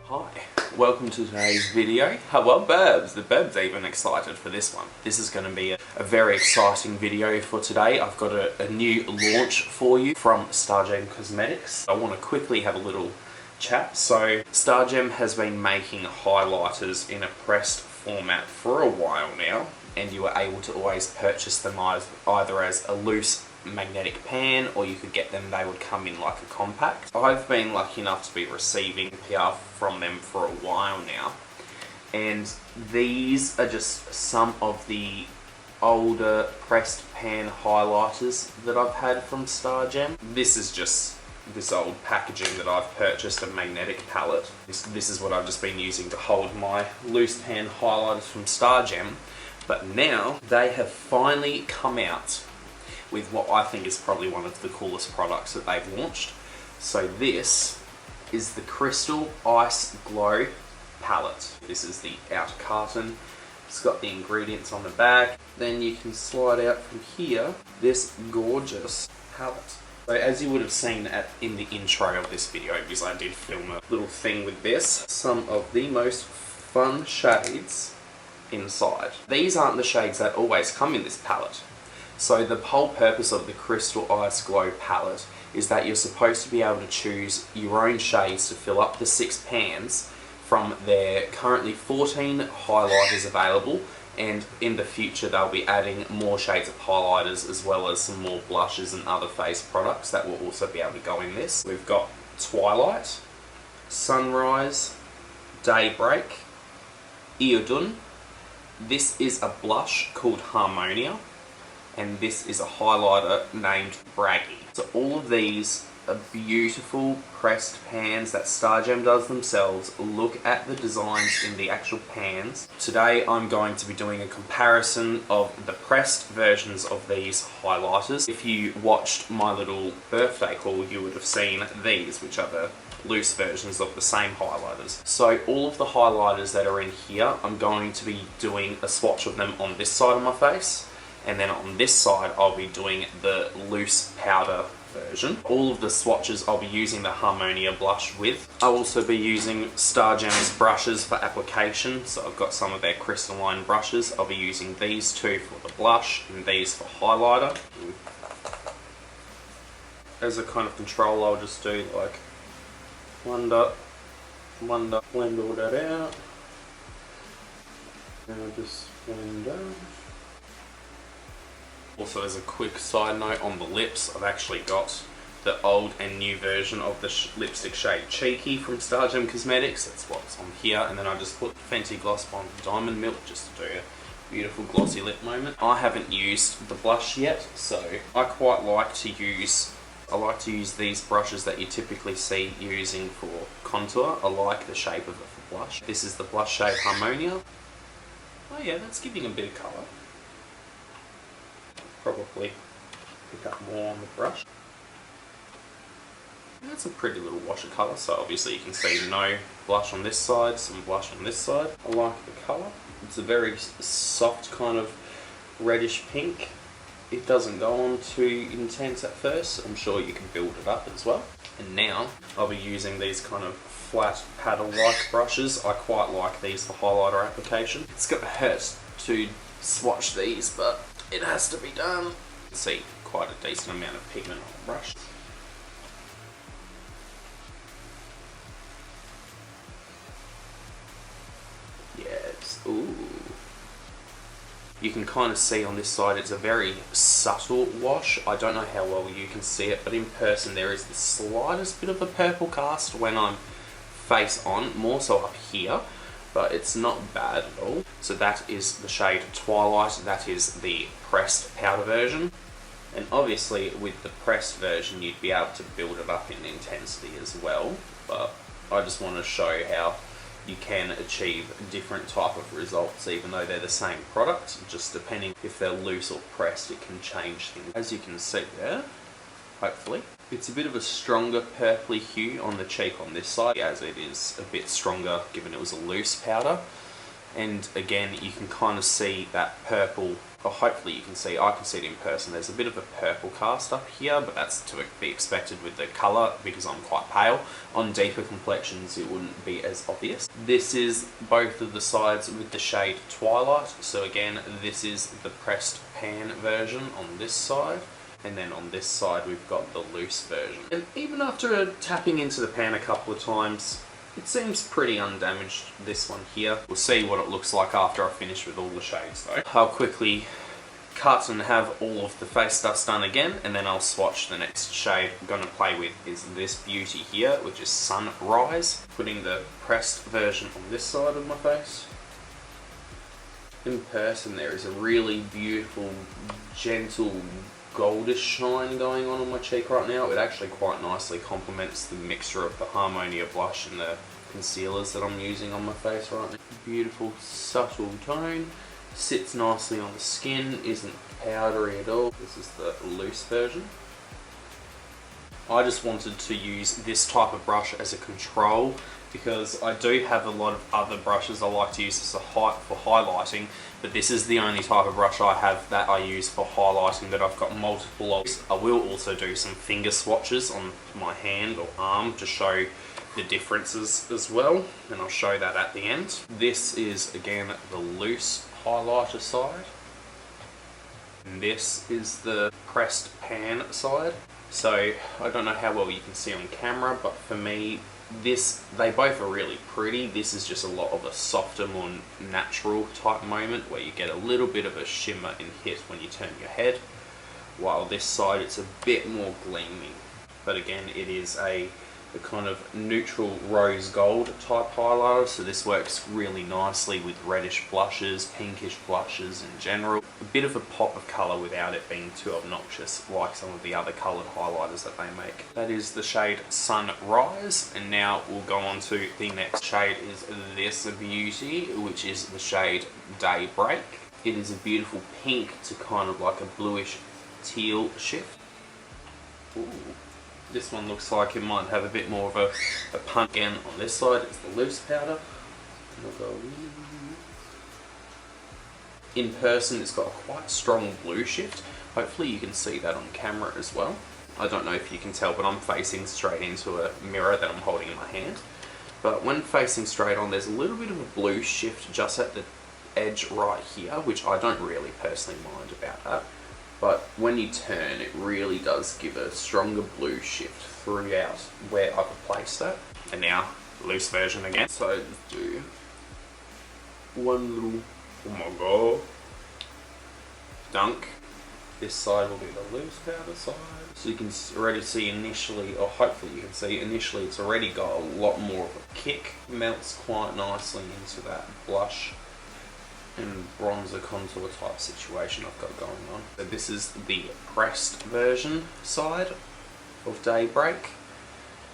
Hi, welcome to today's video. Well, the Burbs even excited for this one. This is going to be a very exciting video for today. I've got a new launch for you from Stargem Cosmetics. I want to quickly have a little chat. So, Stargem has been making highlighters in a pressed format for a while now, and you were able to always purchase them either as a loose magnetic pan, or you could get them, they would come in like a compact. I've been lucky enough to be receiving PR from them for a while now, and these are just some of the older pressed pan highlighters that I've had from Stargem. This is just this old packaging that I've purchased, a magnetic palette. This is what I've just been using to hold my loose pan highlighters from Stargem, but now they have finally come out with what I think is probably one of the coolest products that they've launched. So this is the Crystal Ice Glow palette. This is the outer carton. It's got the ingredients on the back. Then you can slide out from here this gorgeous palette. So as you would have seen in the intro of this video, because I did film a little thing with this, some of the most fun shades inside. These aren't the shades that always come in this palette. So the whole purpose of the Crystal Ice Glow palette is that you're supposed to be able to choose your own shades to fill up the 6 pans from their currently 14 highlighters available, and in the future they'll be adding more shades of highlighters as well as some more blushes and other face products that will also be able to go in this. We've got Twilight, Sunrise, Daybreak, Iodun. This is a blush called Harmonia, and this is a highlighter named Braggy. So all of these are beautiful pressed pans that Stargem does themselves. Look at the designs in the actual pans. Today I'm going to be doing a comparison of the pressed versions of these highlighters. If you watched my little birthday haul, you would have seen these, which are the loose versions of the same highlighters. So all of the highlighters that are in here, I'm going to be doing a swatch of them on this side of my face, and then on this side I'll be doing the loose powder version. All of the swatches I'll be using the Harmonia blush with. I'll also be using Stargem's brushes for application, so I've got some of their crystalline brushes. I'll be using these two for the blush and these for highlighter. As a kind of control, I'll just do like one dot, blend all that out, and I'll just blend out. Also, as a quick side note, on the lips, I've actually got the old and new version of the lipstick shade Cheeky from Stargem Cosmetics. That's what's on here, and then I just put Fenty Gloss Bomb Diamond Milk just to do a beautiful glossy lip moment. I haven't used the blush yet, so I quite like to use these brushes that you typically see using for contour. I like the shape of it for blush. This is the blush shade Harmonia. Oh yeah, that's giving a bit of colour. Probably pick up more on the brush. That's a pretty little wash of colour, so obviously you can see no blush on this side, some blush on this side. I like the colour. It's a very soft kind of reddish pink. It doesn't go on too intense at first. I'm sure you can build it up as well. And now I'll be using these kind of flat paddle-like brushes. I quite like these for highlighter application. It's gonna hurt to swatch these, but it has to be done. You can see quite a decent amount of pigment on the brush. Yes, ooh. You can kind of see on this side it's a very subtle wash. I don't know how well you can see it, but in person there is the slightest bit of a purple cast when I'm face on, more so up here, but it's not bad at all. So that is the shade Twilight. That is the pressed powder version. And obviously with the pressed version you'd be able to build it up in intensity as well, but I just want to show how you can achieve different type of results even though they're the same product. Just depending if they're loose or pressed, it can change things. As you can see there, hopefully. It's a bit of a stronger purpley hue on the cheek on this side, as it is a bit stronger given it was a loose powder. And again, you can kind of see that purple, or hopefully you can see, I can see it in person, there's a bit of a purple cast up here, but that's to be expected with the colour because I'm quite pale. On deeper complexions it wouldn't be as obvious. This is both of the sides with the shade Twilight, so again this is the pressed pan version on this side, and then on this side we've got the loose version. And even after tapping into the pan a couple of times, it seems pretty undamaged, this one here. We'll see what it looks like after I finish with all the shades though. I'll quickly cut and have all of the face stuff done again, and then I'll swatch. The next shade I'm going to play with is this beauty here, which is Sunrise. Putting the pressed version on this side of my face. In person there is a really beautiful, gentle, goldish shine going on my cheek right now. It actually quite nicely complements the mixture of the Harmonia blush and the concealers that I'm using on my face right now. Beautiful, subtle tone. Sits nicely on the skin, isn't powdery at all. This is the loose version. I just wanted to use this type of brush as a control because I do have a lot of other brushes I like to use as for highlighting, but this is the only type of brush I have that I use for highlighting that I've got multiple of. I will also do some finger swatches on my hand or arm to show the differences as well, and I'll show that at the end. This is again the loose highlighter side, and this is the pressed pan side. So I don't know how well you can see on camera, but for me they both are really pretty. This is just a lot of a softer, more natural type moment where you get a little bit of a shimmer and hit when you turn your head, while this side it's a bit more gleaming. But again, it is a kind of neutral rose gold type highlighter, so this works really nicely with reddish blushes, pinkish blushes in general. A bit of a pop of colour without it being too obnoxious like some of the other coloured highlighters that they make. That is the shade Sunrise, and now we'll go on to the next shade is this beauty, which is the shade Daybreak. It is a beautiful pink to kind of like a bluish teal shift. Ooh. This one looks like it might have a bit more of a punch. Again, on this side is the loose powder. In person it's got a quite strong blue shift. Hopefully you can see that on camera as well. I don't know if you can tell, but I'm facing straight into a mirror that I'm holding in my hand. But when facing straight on, there's a little bit of a blue shift just at the edge right here, which I don't really personally mind about that. But when you turn, it really does give a stronger blue shift throughout where I've placed that. And now, loose version again. So let's do one little, oh my god, dunk. This side will be the loose powder side. So you can already see initially, or hopefully you can see initially, it's already got a lot more of a kick. Melts quite nicely into that blush and bronzer contour type situation I've got going on. So this is the pressed version side of Daybreak,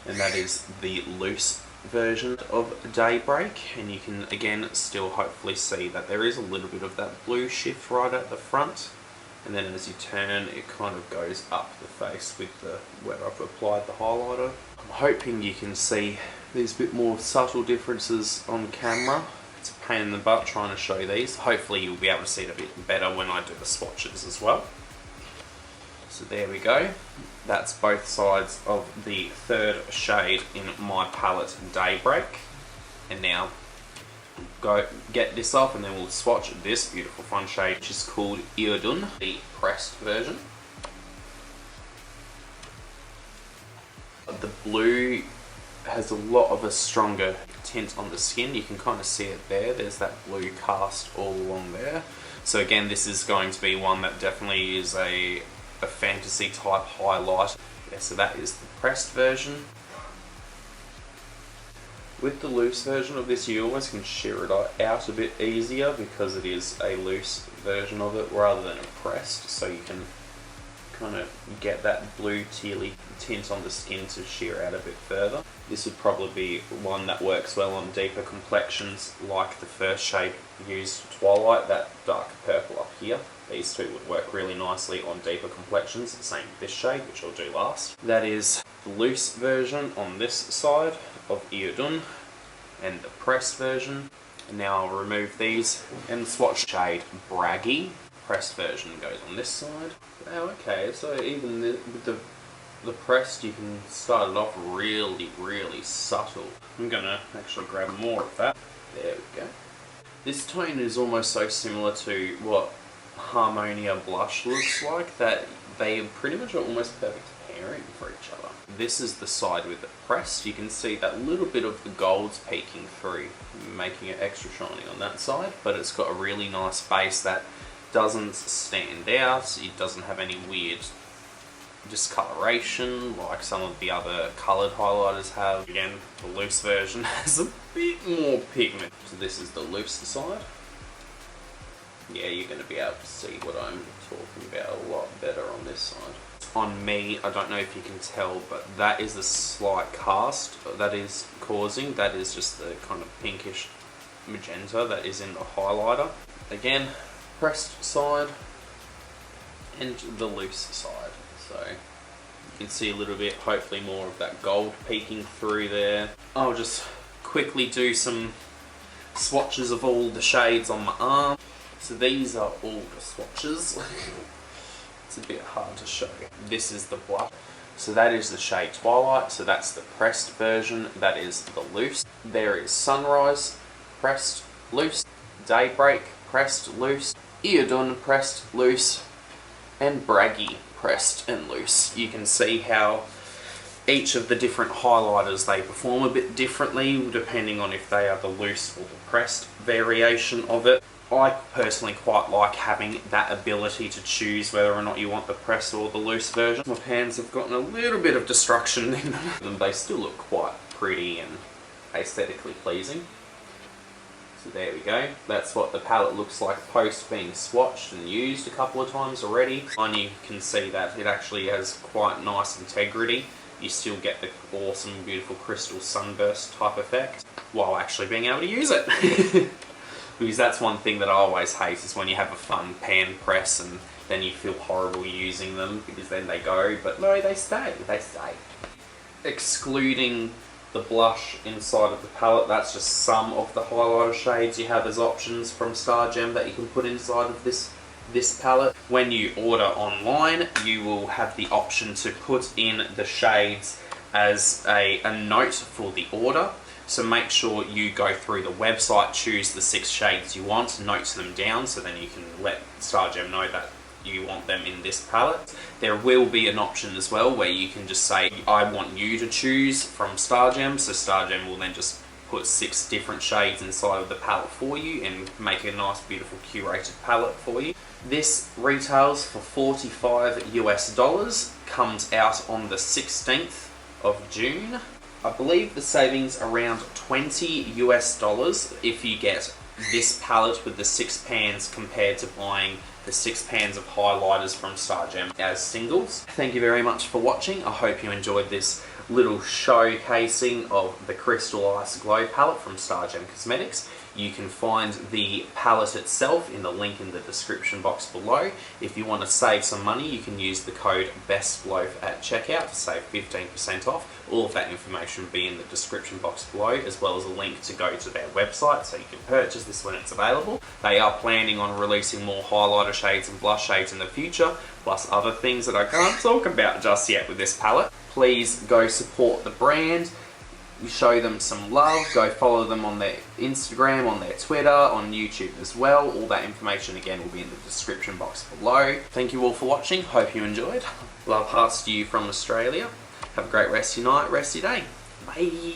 and that is the loose version of Daybreak, and you can again still hopefully see that there is a little bit of that blue shift right at the front, and then as you turn it kind of goes up the face with the where I've applied the highlighter. I'm hoping you can see these bit more subtle differences on camera. It's a pain in the butt trying to show these. Hopefully you'll be able to see it a bit better when I do the swatches as well. So there we go. That's both sides of the third shade in my palette, Daybreak. And now go get this off and then we'll swatch this beautiful fun shade, which is called Iodun, the pressed version. The blue has a lot of a stronger tint on the skin. You can kind of see it there. There's that blue cast all along there. So again, this is going to be one that definitely is a fantasy type highlight. Yeah, so that is the pressed version. With the loose version of this, you almost can shear it out a bit easier because it is a loose version of it rather than a pressed, so you can kind of get that blue tealy tint on the skin to shear out a bit further. This would probably be one that works well on deeper complexions like the first shade used, Twilight, that dark purple up here. These two would work really nicely on deeper complexions, the same with this shade, which I'll do last. That is the loose version on this side of Iodun, and the pressed version. And now I'll remove these and swatch shade Braggy. Pressed version goes on this side. Oh, okay, so even with the pressed, you can start it off really subtle. I'm gonna actually grab more of that. There we go. This tone is almost so similar to what Harmonia blush looks like that they pretty much are almost perfect pairing for each other. This is the side with the pressed. You can see that little bit of the gold's peeking through, making it extra shiny on that side, but it's got a really nice base that doesn't stand out. It doesn't have any weird discoloration like some of the other coloured highlighters have. Again, the loose version has a bit more pigment. So this is the looser side. Yeah, you're going to be able to see what I'm talking about a lot better on this side. On me, I don't know if you can tell, but that is a slight cast that is causing. That is just the kind of pinkish magenta that is in the highlighter. Again, pressed side and the loose side. So you can see a little bit, hopefully more of that gold peeking through there. I'll just quickly do some swatches of all the shades on my arm. So these are all the swatches. It's a bit hard to show. This is the blush. So that is the shade Twilight. So that's the pressed version. That is the loose. There is Sunrise, pressed, loose. Daybreak, pressed, loose. Iodine, pressed, loose. And Braggy, pressed and loose. You can see how each of the different highlighters, they perform a bit differently depending on if they are the loose or the pressed variation of it. I personally quite like having that ability to choose whether or not you want the pressed or the loose version. My pans have gotten a little bit of destruction in them. They still look quite pretty and aesthetically pleasing. So there we go. That's what the palette looks like post being swatched and used a couple of times already. And you can see that it actually has quite nice integrity. You still get the awesome, beautiful crystal sunburst type effect while actually being able to use it. Because that's one thing that I always hate, is when you have a fun pan press and then you feel horrible using them because then they go, but no, they stay. Excluding the blush inside of the palette, that's just some of the highlighter shades you have as options from Stargem that you can put inside of this palette. When you order online, you will have the option to put in the shades as a note for the order. So make sure you go through the website, choose the 6 shades you want, note them down, so then you can let Stargem know that you want them in this palette. There will be an option as well where you can just say, I want you to choose from Stargem, so Stargem will then just put 6 different shades inside of the palette for you and make a nice, beautiful, curated palette for you. This retails for $45 US, comes out on the 16th of June. I believe the savings around $20 US if you get this palette with the 6 pans compared to buying the 6 pans of highlighters from Stargem as singles. Thank you very much for watching. I hope you enjoyed this little showcasing of the Crystal Ice Glow palette from Stargem Cosmetics. You can find the palette itself in the link in the description box below. If you want to save some money, you can use the code BESTLOAF at checkout to save 15% off. All of that information will be in the description box below, as well as a link to go to their website so you can purchase this when it's available. They are planning on releasing more highlighter shades and blush shades in the future, plus other things that I can't talk about just yet with this palette. Please go support the brand. Show them some love, go follow them on their Instagram, on their Twitter, on YouTube as well. All that information again will be in the description box below. Thank you all for watching, hope you enjoyed. Love hearts to you from Australia. Have a great rest of your night, rest of your day. Bye.